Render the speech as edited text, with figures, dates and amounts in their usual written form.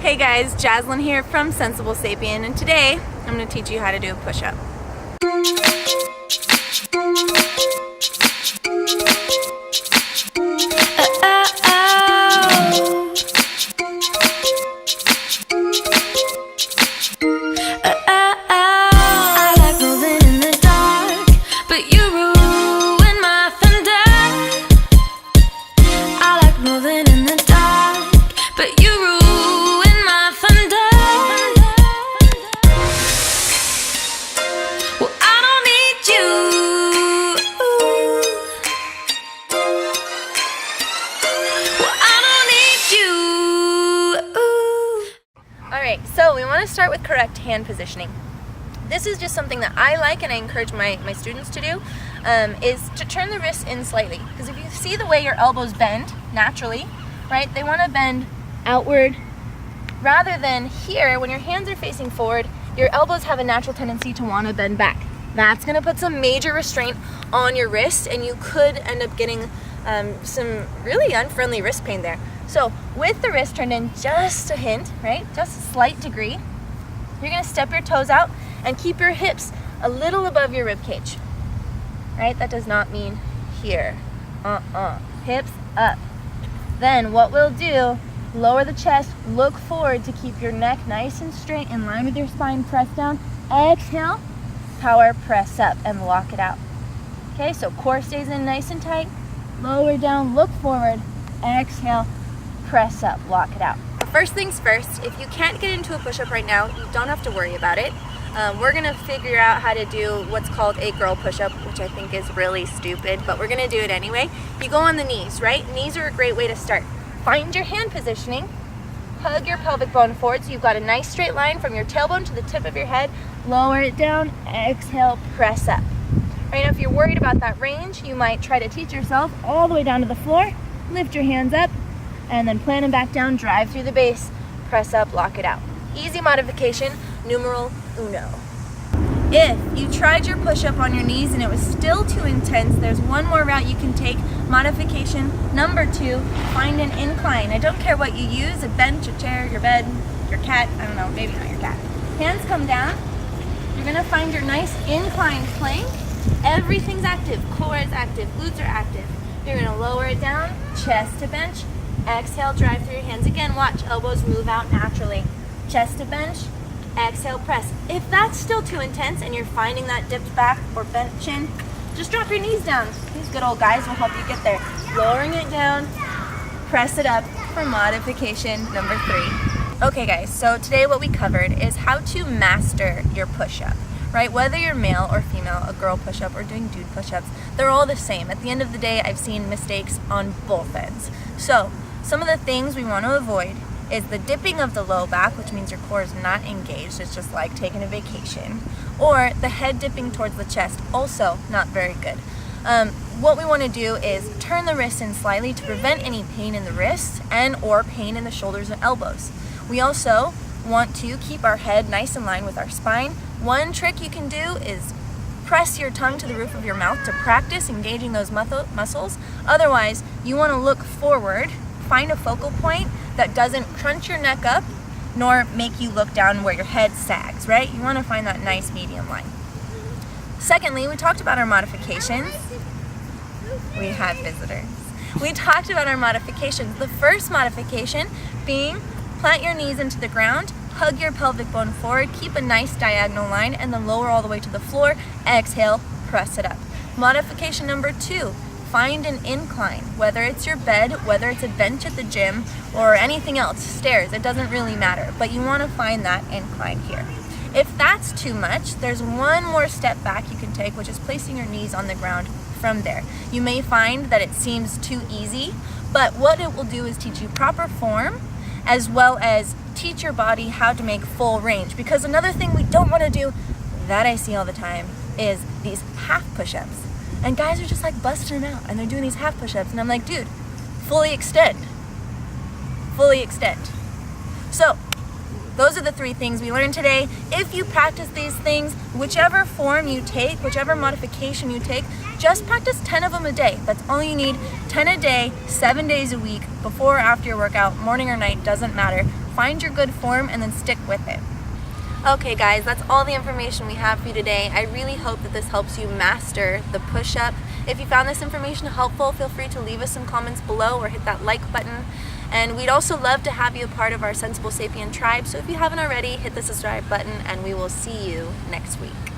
Hey guys, Jaslyn here from Sensible Sapien, and today I'm going to teach you how to do a push-up. Alright, so we want to start with correct hand positioning. This is just something that I like and I encourage my students to do, is to turn the wrists in slightly. Because if you see the way your elbows bend naturally, right, they want to bend outward rather than here. When your hands are facing forward, your elbows have a natural tendency to want to bend back. That's going to put some major restraint on your wrist, and you could end up getting some really unfriendly wrist pain there. So with the wrist turned in just a hint, right, just a slight degree, you're going to step your toes out and keep your hips a little above your rib cage, right? That does not mean here. Hips up. Then what we'll do, lower the chest, look forward to keep your neck nice and straight in line with your spine, press down, exhale, power press up and lock it out. Okay, so core stays in nice and tight, lower down, look forward, exhale, press up, lock it out. First things first, if you can't get into a push-up right now, you don't have to worry about it. We're gonna figure out how to do what's called a girl push-up, which I think is really stupid, but we're gonna do it anyway. You go on the knees, right? Knees are a great way to start. Find your hand positioning, hug your pelvic bone forward so you've got a nice straight line from your tailbone to the tip of your head, lower it down, exhale, press up. Right now, if you're worried about that range, you might try to teach yourself all the way down to the floor, lift your hands up, and then plant them back down, drive through the base, press up, lock it out. Easy modification, numero uno. If you tried your push-up on your knees and it was still too intense, there's one more route you can take. Modification number 2, find an incline. I don't care what you use, a bench, a chair, your bed, your cat, I don't know, maybe not your cat. Hands come down. You're gonna find your nice inclined plank. Everything's active, core is active, glutes are active. You're gonna lower it down, chest to bench, exhale, drive through your hands again. Watch, elbows move out naturally. Chest to bench, exhale, press. If that's still too intense and you're finding that dipped back or bent chin, just drop your knees down. These good old guys will help you get there. Lowering it down, press it up for modification number 3. Okay guys, so today what we covered is how to master your push-up, right? Whether you're male or female, a girl push-up or doing dude push-ups, they're all the same. At the end of the day, I've seen mistakes on both ends. So some of the things we want to avoid is the dipping of the low back, which means your core is not engaged, it's just like taking a vacation, or the head dipping towards the chest, also not very good. What we want to do is turn the wrists in slightly to prevent any pain in the wrists and or pain in the shoulders and elbows. We also want to keep our head nice in line with our spine. One trick you can do is press your tongue to the roof of your mouth to practice engaging those muscles. Otherwise, you want to look forward, find a focal point that doesn't crunch your neck up nor make you look down where your head sags, right? You want to find that nice medium line. Secondly, we talked about our modifications. We have visitors. We talked about our modifications. The first modification being plant your knees into the ground, hug your pelvic bone forward, keep a nice diagonal line, and then lower all the way to the floor. Exhale, press it up. Modification number 2, find an incline, whether it's your bed, whether it's a bench at the gym, or anything else, stairs, it doesn't really matter, but you want to find that incline here. If that's too much, there's one more step back you can take, which is placing your knees on the ground from there. You may find that it seems too easy, but what it will do is teach you proper form, as well as teach your body how to make full range. Because another thing we don't want to do, that I see all the time, is these half push-ups. And guys are just like busting them out and they're doing these half push-ups, and I'm like, dude, fully extend. Fully extend. So those are the 3 things we learned today. If you practice these things, whichever form you take, whichever modification you take, just practice 10 of them a day. That's all you need. 10 a day, 7 days a week, before or after your workout, morning or night, doesn't matter. find your good form and then stick with it. Okay guys, that's all the information we have for you today. I really hope that this helps you master the push-up. If you found this information helpful, feel free to leave us some comments below or hit that like button. And we'd also love to have you a part of our Sensible Sapien tribe, so if you haven't already, hit the subscribe button and we will see you next week.